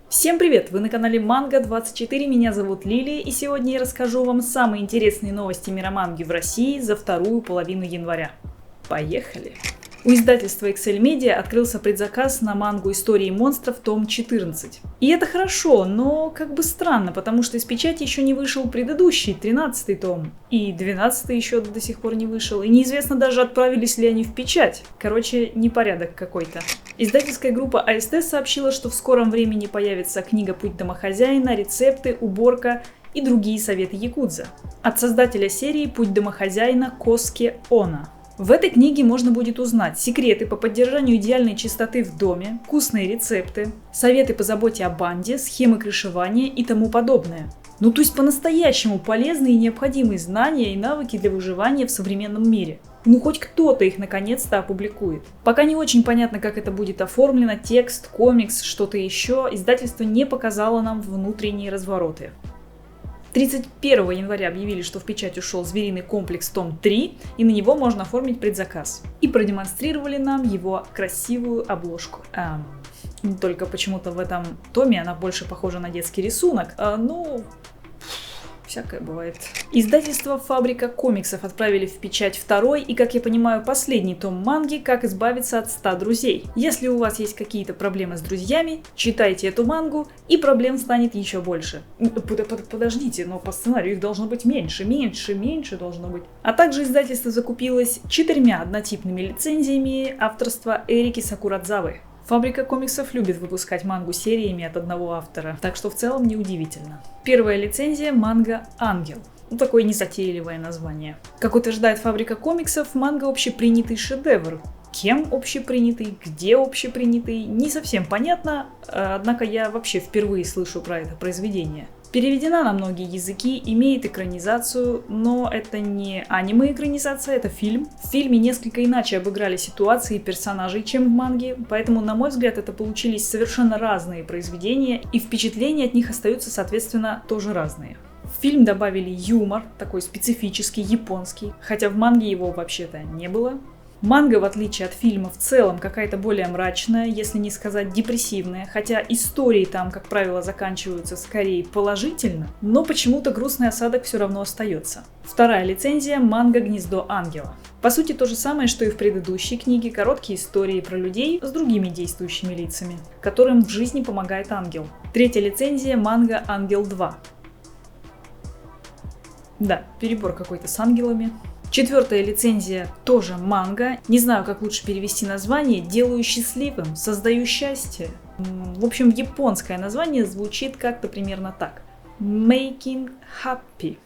Всем привет! Вы на канале Манга24, меня зовут Лилия, и сегодня я расскажу вам самые интересные новости мира манги в России за вторую половину января. Поехали! У издательства Excel Media открылся предзаказ на мангу «Истории монстров» том 14. И это хорошо, но как бы странно, потому что из печати еще не вышел предыдущий, 13-й том. И 12-й еще до сих пор не вышел, и неизвестно даже, отправились ли они в печать. Короче, непорядок какой-то. Издательская группа АСТ сообщила, что в скором времени появится книга «Путь домохозяина», рецепты, уборка и другие советы якудза. От создателя серии «Путь домохозяина» Коске Оно. В этой книге можно будет узнать секреты по поддержанию идеальной чистоты в доме, вкусные рецепты, советы по заботе о банде, схемы крышевания и тому подобное. Ну то есть по-настоящему полезные и необходимые знания и навыки для выживания в современном мире. Ну хоть кто-то их наконец-то опубликует. Пока не очень понятно, как это будет оформлено, текст, комикс, что-то еще, издательство не показало нам внутренние развороты. 31 января объявили, что в печать ушел «Звериный комплекс» том 3, и на него можно оформить предзаказ. И продемонстрировали нам его красивую обложку. Только почему-то в этом томе она больше похожа на детский рисунок. Всякое бывает. Издательство «Фабрика комиксов» отправили в печать второй и, как я понимаю, последний том манги «Как избавиться от 100 друзей». Если у вас есть какие-то проблемы с друзьями, читайте эту мангу, и проблем станет еще больше. Подождите, но по сценарию их должно быть меньше должно быть. А также издательство закупилось 4 однотипными лицензиями авторства Эрики Сакурадзавы. Фабрика комиксов любит выпускать мангу сериями от одного автора, так что в целом неудивительно. Первая лицензия – манга «Ангел». Такое незатейливое название. Как утверждает Фабрика комиксов, манга общепринятый шедевр. Кем общепринятый, где общепринятый, не совсем понятно, однако я вообще впервые слышу про это произведение. Переведена на многие языки, имеет экранизацию, но это не аниме-экранизация, это фильм. В фильме несколько иначе обыграли ситуации и персонажей, чем в манге, поэтому, на мой взгляд, это получились совершенно разные произведения, и впечатления от них остаются, соответственно, тоже разные. В фильм добавили юмор, такой специфический, японский, хотя в манге его вообще-то не было. Манга, в отличие от фильма, в целом какая-то более мрачная, если не сказать депрессивная, хотя истории там, как правило, заканчиваются скорее положительно, но почему-то грустный осадок все равно остается. Вторая лицензия – манга «Гнездо ангела». По сути, то же самое, что и в предыдущей книге, короткие истории про людей с другими действующими лицами, которым в жизни помогает ангел. Третья лицензия – манга «Ангел 2». Да, перебор какой-то с ангелами. Четвертая лицензия тоже манга. Не знаю, как лучше перевести название. «Делаю счастливым», «Создаю счастье». В общем, японское название звучит как-то примерно так. Making Happy.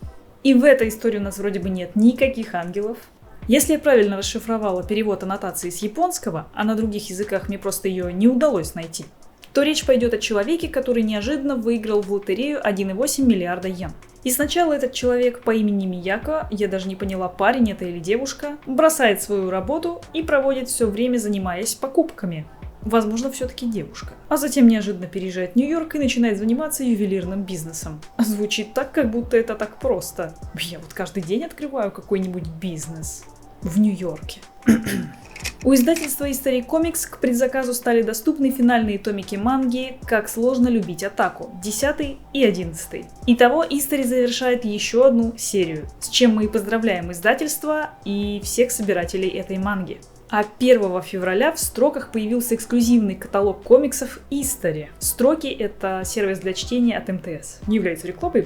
И в этой истории у нас вроде бы нет никаких ангелов. Если я правильно расшифровала перевод аннотации с японского, а на других языках мне просто ее не удалось найти, то речь пойдет о человеке, который неожиданно выиграл в лотерею 1,8 миллиарда йен. И сначала этот человек по имени Мияко, я даже не поняла, парень это или девушка, бросает свою работу и проводит все время, занимаясь покупками. Возможно, все-таки девушка. А затем неожиданно переезжает в Нью-Йорк и начинает заниматься ювелирным бизнесом. Звучит так, как будто это так просто. Я вот каждый день открываю какой-нибудь бизнес в Нью-Йорке. У издательства History Comics к предзаказу стали доступны финальные томики манги «Как сложно любить Атаку» 10 и 11. Итого History завершает еще одну серию, с чем мы и поздравляем издательство и всех собирателей этой манги. А 1 февраля в строках появился эксклюзивный каталог комиксов History. Строки — это сервис для чтения от МТС. Не является рекламой,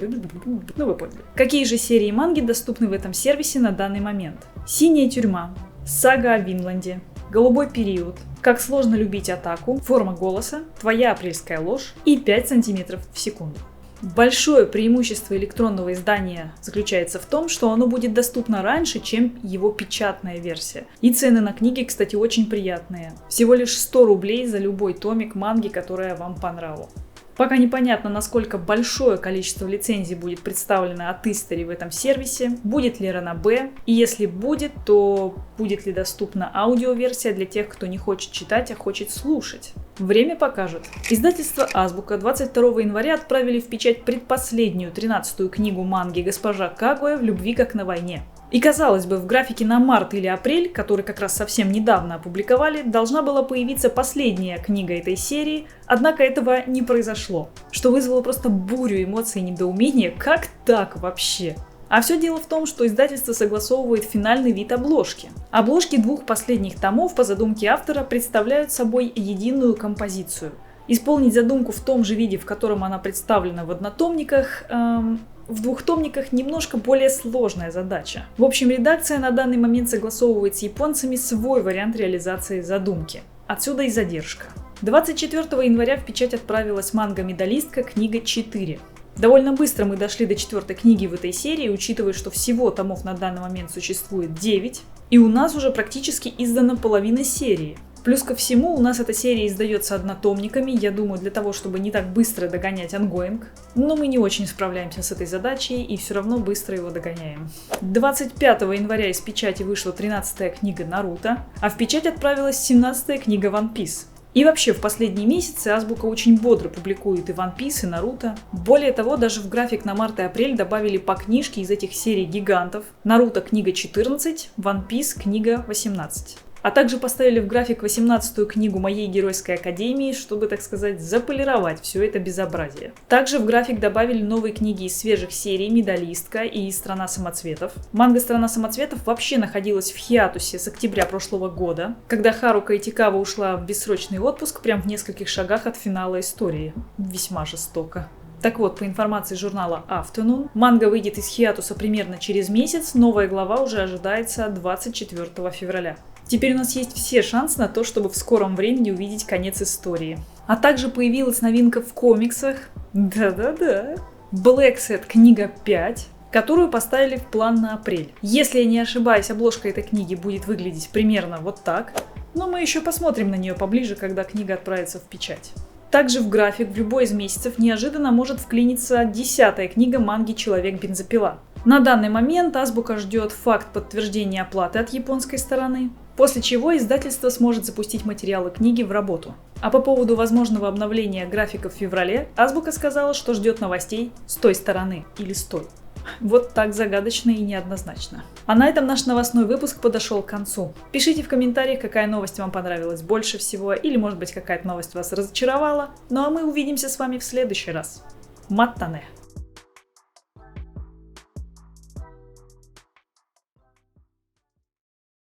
но вы поняли. Какие же серии манги доступны в этом сервисе на данный момент? «Синяя тюрьма», «Сага о Винланде», «Голубой период», «Как сложно любить Атаку», «Форма голоса», «Твоя апрельская ложь» и 5 сантиметров в секунду. Большое преимущество электронного издания заключается в том, что оно будет доступно раньше, чем его печатная версия. И цены на книги, кстати, очень приятные. Всего лишь 100 рублей за любой томик манги, которая вам по нраву. Пока непонятно, насколько большое количество лицензий будет представлено от History в этом сервисе, будет ли ранобэ, и если будет, то будет ли доступна аудиоверсия для тех, кто не хочет читать, а хочет слушать. Время покажет. Издательство Азбука 22 января отправили в печать предпоследнюю 13-ю книгу манги «Госпожа Кагуя в любви как на войне». И казалось бы, в графике на март или апрель, который как раз совсем недавно опубликовали, должна была появиться последняя книга этой серии, однако этого не произошло, что вызвало просто бурю эмоций и недоумения, как так вообще? А все дело в том, что издательство согласовывает финальный вид обложки. Обложки двух последних томов по задумке автора представляют собой единую композицию. Исполнить задумку в том же виде, в котором она представлена в однотомниках, в двухтомниках немножко более сложная задача. В общем, редакция на данный момент согласовывает с японцами свой вариант реализации задумки. Отсюда и задержка. 24 января в печать отправилась манга-медалистка книга 4. Довольно быстро мы дошли до 4-й книги в этой серии, учитывая, что всего томов на данный момент существует 9, и у нас уже практически издана половина серии. Плюс ко всему, у нас эта серия издается однотомниками, я думаю, для того, чтобы не так быстро догонять ангоинг. Но мы не очень справляемся с этой задачей и все равно быстро его догоняем. 25 января из печати вышла 13-я книга Наруто, а в печать отправилась 17-я книга One Piece. И вообще, в последние месяцы Азбука очень бодро публикует и One Piece, и Наруто. Более того, даже в график на март и апрель добавили по книжке из этих серий гигантов. Наруто книга 14, One Piece книга 18. А также поставили в график 18-ю книгу моей геройской академии, чтобы, так сказать, заполировать все это безобразие. Также в график добавили новые книги из свежих серий «Медалистка» и «Страна самоцветов». Манга «Страна самоцветов» вообще находилась в хиатусе с октября прошлого года, когда Харука Итикава ушла в бессрочный отпуск прямо в нескольких шагах от финала истории. Весьма жестоко. Так вот, по информации журнала Afternoon, манга выйдет из хиатуса примерно через месяц, новая глава уже ожидается 24 февраля. Теперь у нас есть все шансы на то, чтобы в скором времени увидеть конец истории. А также появилась новинка в комиксах. Да-да-да. Black Set книга 5, которую поставили в план на апрель. Если я не ошибаюсь, обложка этой книги будет выглядеть примерно вот так. Но мы еще посмотрим на нее поближе, когда книга отправится в печать. Также в график в любой из месяцев неожиданно может вклиниться 10-я книга манги «Человек-бензопила». На данный момент Азбука ждет факт подтверждения оплаты от японской стороны, после чего издательство сможет запустить материалы книги в работу. А по поводу возможного обновления графика в феврале, Азбука сказала, что ждет новостей с той стороны или с той. Вот так загадочно и неоднозначно. А на этом наш новостной выпуск подошел к концу. Пишите в комментариях, какая новость вам понравилась больше всего, или может быть какая-то новость вас разочаровала. Ну а мы увидимся с вами в следующий раз. Маттане!